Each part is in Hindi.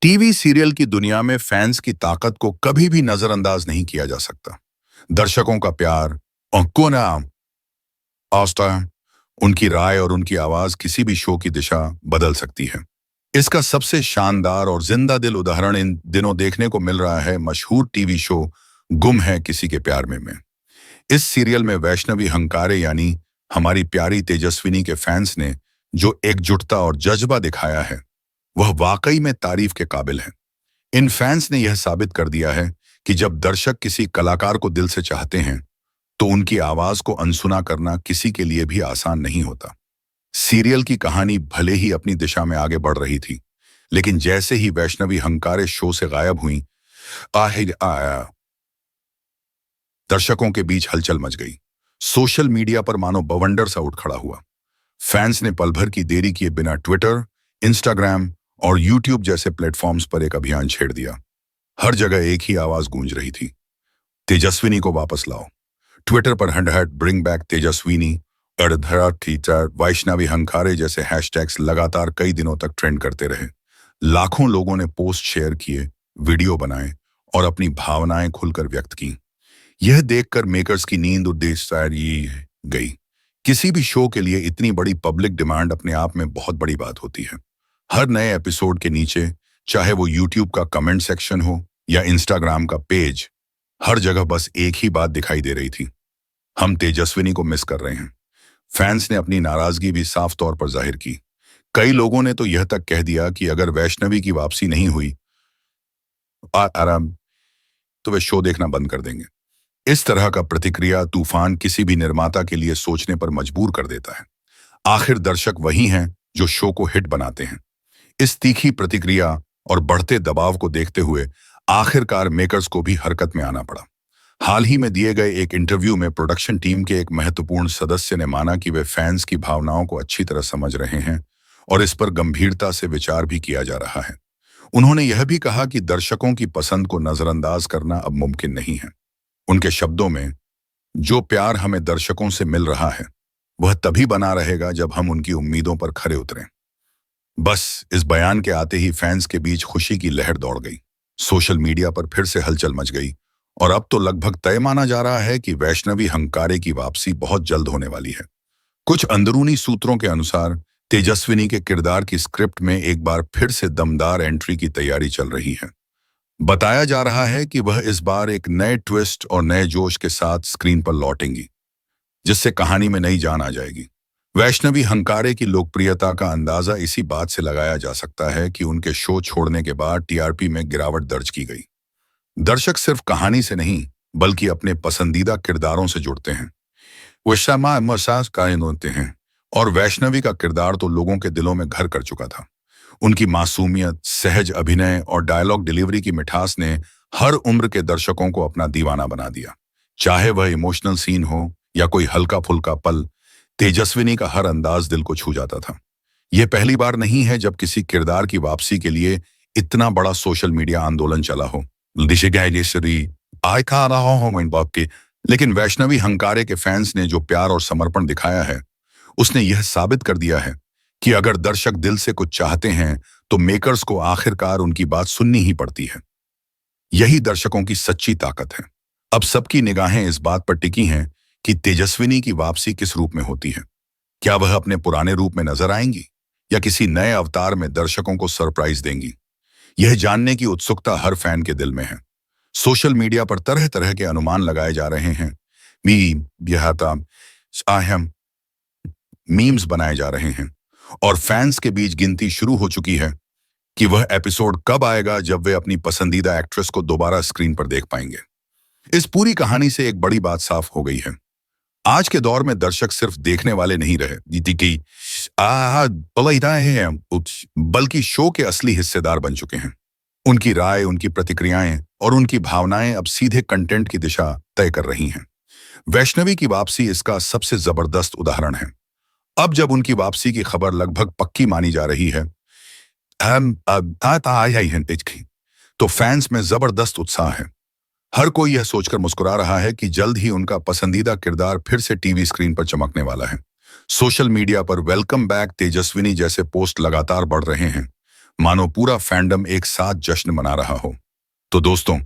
टीवी सीरियल की दुनिया में फैंस की ताकत को कभी भी नजरअंदाज नहीं किया जा सकता। दर्शकों का प्यार और कोना आस्था, उनकी राय और उनकी आवाज किसी भी शो की दिशा बदल सकती है। इसका सबसे शानदार और जिंदा दिल उदाहरण इन दिनों देखने को मिल रहा है मशहूर टीवी शो गुम है किसी के प्यार में। इस सीरियल में वैष्णवी हंकारे यानी हमारी प्यारी तेजस्विनी के फैंस ने जो एकजुटता और जज्बा दिखाया है वह वाकई में तारीफ के काबिल है। इन फैंस ने यह साबित कर दिया है कि जब दर्शक किसी कलाकार को दिल से चाहते हैं तो उनकी आवाज को अनसुना करना किसी के लिए भी आसान नहीं होता। सीरियल की कहानी भले ही अपनी दिशा में आगे बढ़ रही थी, लेकिन जैसे ही वैष्णवी हंकारे शो से गायब हुई, आहिर आया दर्शकों के बीच हलचल मच गई। सोशल मीडिया पर मानो बवंडर सा उठ खड़ा हुआ। फैंस ने पल भर की देरी किए बिना ट्विटर, इंस्टाग्राम और यूट्यूब जैसे प्लेटफॉर्म्स पर एक अभियान छेड़ दिया। हर जगह एक ही आवाज गूंज रही थी, तेजस्विनी को वापस लाओ। ट्विटर पर # ब्रिंग बैक तेजस्विनी, अर्धरा टीचर, वैष्णवी हंकारे जैसे हैशटैग्स लगातार कई दिनों तक ट्रेंड करते रहे। लाखों लोगों ने पोस्ट शेयर किए, वीडियो बनाए और अपनी भावनाएं खुलकर व्यक्त की। यह देखकर मेकर्स की नींद उद्देश्य गई। किसी भी शो के लिए इतनी बड़ी पब्लिक डिमांड अपने आप में बहुत बड़ी बात होती है। हर नए एपिसोड के नीचे, चाहे वो यूट्यूब का कमेंट सेक्शन हो या इंस्टाग्राम का पेज, हर जगह बस एक ही बात दिखाई दे रही थी, हम तेजस्विनी को मिस कर रहे हैं। फैंस ने अपनी नाराजगी भी साफ तौर पर जाहिर की। कई लोगों ने तो यह तक कह दिया कि अगर वैष्णवी की वापसी नहीं हुई आराम तो वे शो देखना बंद कर देंगे। इस तरह का प्रतिक्रिया तूफान किसी भी निर्माता के लिए सोचने पर मजबूर कर देता है। आखिर दर्शक वही हैं जो शो को हिट बनाते हैं। इस तीखी प्रतिक्रिया और बढ़ते दबाव को देखते हुए आखिरकार मेकर्स को भी हरकत में आना पड़ा। हाल ही में दिए गए एक इंटरव्यू में प्रोडक्शन टीम के एक महत्वपूर्ण सदस्य ने माना कि वे फैंस की भावनाओं को अच्छी तरह समझ रहे हैं और इस पर गंभीरता से विचार भी किया जा रहा है। उन्होंने यह भी कहा कि दर्शकों की पसंद को नजरअंदाज करना अब मुमकिन नहीं है। उनके शब्दों में, जो प्यार हमें दर्शकों से मिल रहा है वह तभी बना रहेगा जब हम उनकी उम्मीदों पर खरे उतरें। बस इस बयान के आते ही फैंस के बीच खुशी की लहर दौड़ गई। सोशल मीडिया पर फिर से हलचल मच गई और अब तो लगभग तय माना जा रहा है कि वैष्णवी हंकारे की वापसी बहुत जल्द होने वाली है। कुछ अंदरूनी सूत्रों के अनुसार तेजस्विनी के किरदार की स्क्रिप्ट में एक बार फिर से दमदार एंट्री की तैयारी चल रही है। बताया जा रहा है कि वह इस बार एक नए ट्विस्ट और नए जोश के साथ स्क्रीन पर लौटेंगी, जिससे कहानी में नई जान आ जाएगी। वैष्णवी हंकारे की लोकप्रियता का अंदाजा इसी बात से लगाया जा सकता है कि उनके शो छोड़ने के बाद टीआरपी में गिरावट दर्ज की गई। दर्शक सिर्फ कहानी से नहीं बल्कि अपने पसंदीदा किरदारों से जुड़ते हैं। वो शमा मसाज कायम होते हैं और वैष्णवी का किरदार तो लोगों के दिलों में घर कर चुका था। उनकी मासूमियत, सहज अभिनय और डायलॉग डिलीवरी की मिठास ने हर उम्र के दर्शकों को अपना दीवाना बना दिया। चाहे वह इमोशनल सीन हो या कोई हल्का फुल्का पल, तेजस्विनी का हर अंदाज दिल को छू जाता था। यह पहली बार नहीं है जब किसी किरदार की वापसी के लिए इतना बड़ा सोशल मीडिया आंदोलन चला हो। लेकिन वैष्णवी हंकारे के फैंस ने जो प्यार और समर्पण दिखाया है, उसने यह साबित कर दिया है कि अगर दर्शक दिल से कुछ चाहते हैं तो मेकर्स को आखिरकार उनकी बात सुननी ही पड़ती है। यही दर्शकों की सच्ची ताकत है। अब सबकी निगाहें इस बात पर टिकी हैं कि तेजस्विनी की वापसी किस रूप में होती है। क्या वह अपने पुराने रूप में नजर आएंगी या किसी नए अवतार में दर्शकों को सरप्राइज देंगी? यह जानने की उत्सुकता हर फैन के दिल में है। सोशल मीडिया पर तरह तरह के अनुमान लगाए जा रहे हैं, मीम्स बनाए जा रहे हैं और फैंस के बीच गिनती शुरू हो चुकी है कि वह एपिसोड कब आएगा जब वे अपनी पसंदीदा एक्ट्रेस को दोबारा स्क्रीन पर देख पाएंगे। इस पूरी कहानी से एक बड़ी बात साफ हो गई है। आज के दौर में दर्शक सिर्फ देखने वाले नहीं रहे, बल्कि शो के असली हिस्सेदार बन चुके हैं। उनकी राय, उनकी प्रतिक्रियाएं और उनकी भावनाएं अब सीधे कंटेंट की दिशा तय कर रही हैं। वैष्णवी की वापसी इसका सबसे जबरदस्त उदाहरण है। अब जब उनकी वापसी की खबर लगभग पक्की मानी जा रही है, तो फैंस में जबरदस्त उत्साह है। हर कोई यह सोचकर मुस्कुरा रहा है कि जल्द ही उनका पसंदीदा किरदार फिर से टीवी स्क्रीन पर चमकने वाला है। सोशल मीडिया पर वेलकम बैक तेजस्विनी जैसे पोस्ट लगातार बढ़ रहे हैं। मानो पूरा फैंडम एक साथ जश्न मना रहा हो। तो दोस्तों,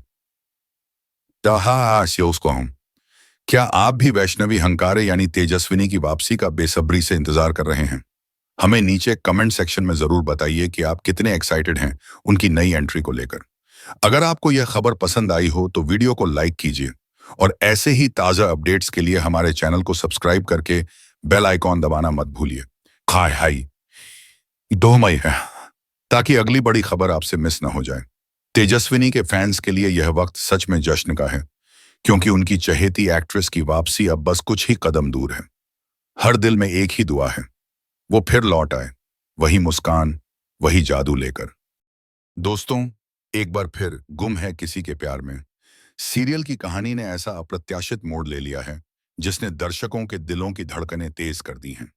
उसको हम क्या आप भी वैष्णवी हंकारे यानी तेजस्विनी की वापसी का बेसब्री से इंतजार कर रहे हैं? हमें नीचे कमेंट सेक्शन में जरूर बताइए कि आप कितने एक्साइटेड हैं उनकी नई एंट्री को लेकर। अगर आपको यह खबर पसंद आई हो तो वीडियो को लाइक कीजिए और ऐसे ही ताज़ा अपडेट्स के लिए हमारे चैनल को सब्सक्राइब करके बेल आइकॉन दबाना मत भूलिए। हाय हाय 2 मई है, ताकि अगली बड़ी खबर आपसे मिस ना हो जाए। तेजस्विनी के फैंस के लिए यह वक्त सच में जश्न का है, क्योंकि उनकी चहेती एक्ट्रेस की वापसी अब बस कुछ ही कदम दूर है। हर दिल में एक ही दुआ है, वो फिर लौट आए, वही मुस्कान, वही जादू लेकर। दोस्तों, एक बार फिर गुम है किसी के प्यार में सीरियल की कहानी ने ऐसा अप्रत्याशित मोड़ ले लिया है, जिसने दर्शकों के दिलों की धड़कनें तेज कर दी हैं।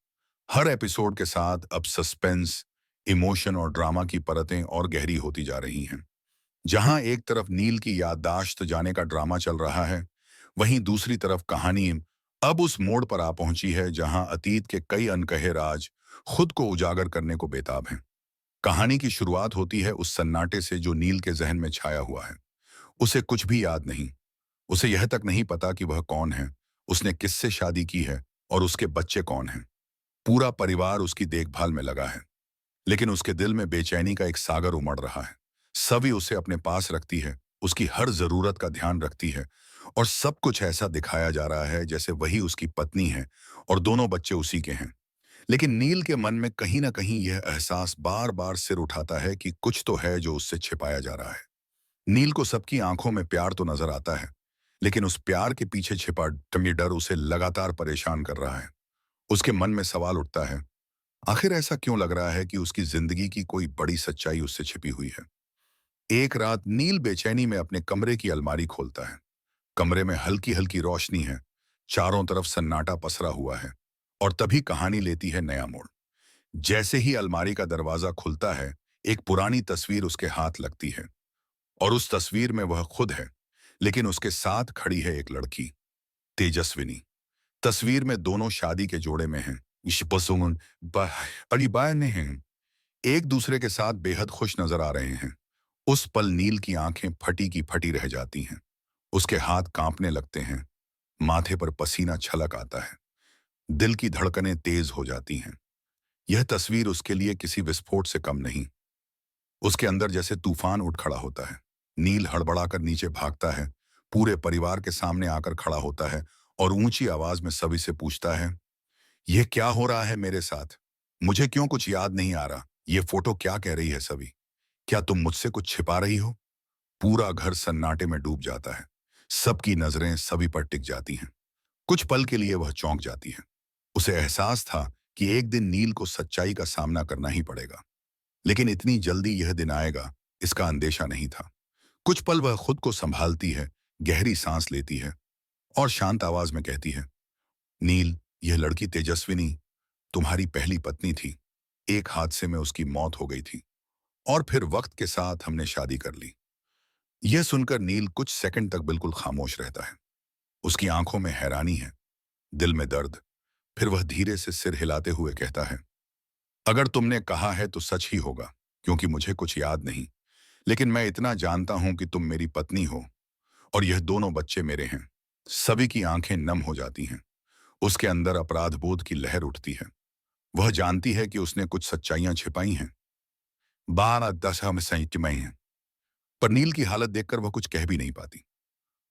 हर एपिसोड के साथ अब सस्पेंस, इमोशन और ड्रामा की परतें और गहरी होती जा रही हैं। जहां एक तरफ नील की याददाश्त जाने का ड्रामा चल रहा है, वहीं दूसरी तरफ कहानी अब उस मोड़ पर आ पहुंची है जहां अतीत के कई अनकहे राज खुद को उजागर करने को बेताब हैं। कहानी की शुरुआत होती है उस सन्नाटे से जो नील के जहन में छाया हुआ है। उसे कुछ भी याद नहीं। उसे यह तक नहीं पता कि वह कौन है, उसने किससे शादी की है और उसके बच्चे कौन हैं। पूरा परिवार उसकी देखभाल में लगा है, लेकिन उसके दिल में बेचैनी का एक सागर उमड़ रहा है। सभी उसे अपने पास रखती है, उसकी हर जरूरत का ध्यान रखती है और सब कुछ ऐसा दिखाया जा रहा है जैसे वही उसकी पत्नी है और दोनों बच्चे उसी के हैं। लेकिन नील के मन में कहीं ना कहीं यह एहसास बार बार सिर उठाता है कि कुछ तो है जो उससे छिपाया जा रहा है। नील को सबकी आंखों में प्यार तो नजर आता है, लेकिन उस प्यार के पीछे छिपा टमी डर उसे लगातार परेशान कर रहा है। उसके मन में सवाल उठता है, आखिर ऐसा क्यों लग रहा है कि उसकी जिंदगी की कोई बड़ी सच्चाई उससे छिपी हुई है। एक रात नील बेचैनी में अपने कमरे की अलमारी खोलता है। कमरे में हल्की हल्की रोशनी है, चारों तरफ सन्नाटा पसरा हुआ है, और तभी कहानी लेती है नया मोड़। जैसे ही अलमारी का दरवाजा खुलता है, एक पुरानी तस्वीर उसके हाथ लगती है, और उस तस्वीर में वह खुद है, लेकिन उसके साथ खड़ी है एक लड़की, तेजस्विनी। तस्वीर में दोनों शादी के जोड़े में हैं। इश्पसुन बा- अली बाय ने हैं, एक दूसरे के साथ बेहद खुश नजर आ रहे हैं। उस पल नील की आंखें फटी की फटी रह जाती हैं। उसके हाथ कांपने लगते हैं, माथे पर पसीना छलक आता है, दिल की धड़कनें तेज हो जाती हैं। यह तस्वीर उसके लिए किसी विस्फोट से कम नहीं। उसके अंदर जैसे तूफान उठ खड़ा होता है। नील हड़बड़ाकर नीचे भागता है, पूरे परिवार के सामने आकर खड़ा होता है और ऊंची आवाज में सभी से पूछता है, यह क्या हो रहा है मेरे साथ? मुझे क्यों कुछ याद नहीं आ रहा? ये फोटो क्या कह रही है सभी? क्या तुम मुझसे कुछ छिपा रही हो? पूरा घर सन्नाटे में डूब जाता है। सबकी नजरें सभी पर टिक जाती हैं। कुछ पल के लिए वह चौंक जाती है। उसे एहसास था कि एक दिन नील को सच्चाई का सामना करना ही पड़ेगा, लेकिन इतनी जल्दी यह दिन आएगा, इसका अंदेशा नहीं था। कुछ पल वह खुद को संभालती है, गहरी सांस लेती है और शांत आवाज में कहती है, नील, यह लड़की तेजस्विनी तुम्हारी पहली पत्नी थी। एक हादसे में उसकी मौत हो गई थी और फिर वक्त के साथ हमने शादी कर ली। यह सुनकर नील कुछ सेकंड तक बिल्कुल खामोश रहता है। उसकी आंखों में हैरानी है, दिल में दर्द। फिर वह धीरे से सिर हिलाते हुए कहता है, अगर तुमने कहा है तो सच ही होगा, क्योंकि मुझे कुछ याद नहीं। लेकिन मैं इतना जानता हूं कि तुम मेरी पत्नी हो और यह दोनों बच्चे मेरे हैं। सभी की आंखें नम हो जाती हैं। उसके अंदर अपराध बोध की लहर उठती है। वह जानती है कि उसने कुछ सच्चाइयां छिपाई हैं, 12 में संयुक्त हैं। पर नील की हालत देखकर वह कुछ कह भी नहीं पाती।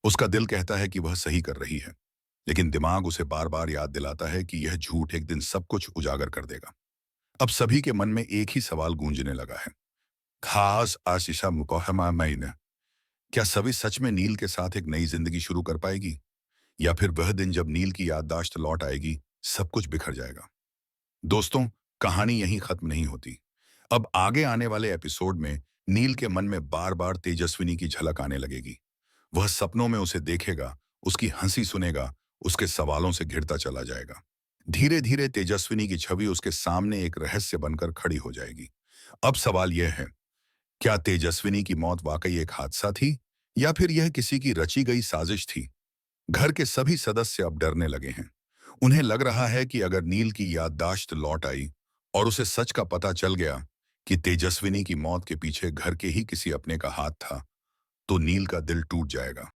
उसका दिल कहता है कि वह सही कर रही है, लेकिन दिमाग उसे बार बार याद दिलाता है कि यह झूठ एक दिन सब कुछ उजागर कर देगा। अब सभी के मन में एक ही सवाल गूंजने लगा है, खास आशीषा मुकोहमा मईने, क्या सभी सच में नील के साथ एक नई जिंदगी शुरू कर पाएगी, या फिर वह दिन जब नील की याददाश्त लौट आएगी, सब कुछ बिखर जाएगा। दोस्तों, कहानी यहीं खत्म नहीं होती। अब आगे आने वाले एपिसोड में नील के मन में बार बार तेजस्विनी की झलक आने लगेगी। वह सपनों में उसे देखेगा, उसकी हंसी सुनेगा, उसके सवालों से घिरता चला जाएगा। धीरे धीरे तेजस्विनी की छवि उसके सामने एक रहस्य बनकर खड़ी हो जाएगी। अब सवाल यह है, क्या तेजस्विनी की मौत वाकई एक हादसा थी, या फिर यह किसी की रची गई साजिश थी? घर के सभी सदस्य अब डरने लगे हैं। उन्हें लग रहा है कि अगर नील की याददाश्त लौट आई और उसे सच का पता चल गया, कि तेजस्विनी की मौत के पीछे घर के ही किसी अपने का हाथ था, तो नील का दिल टूट जाएगा।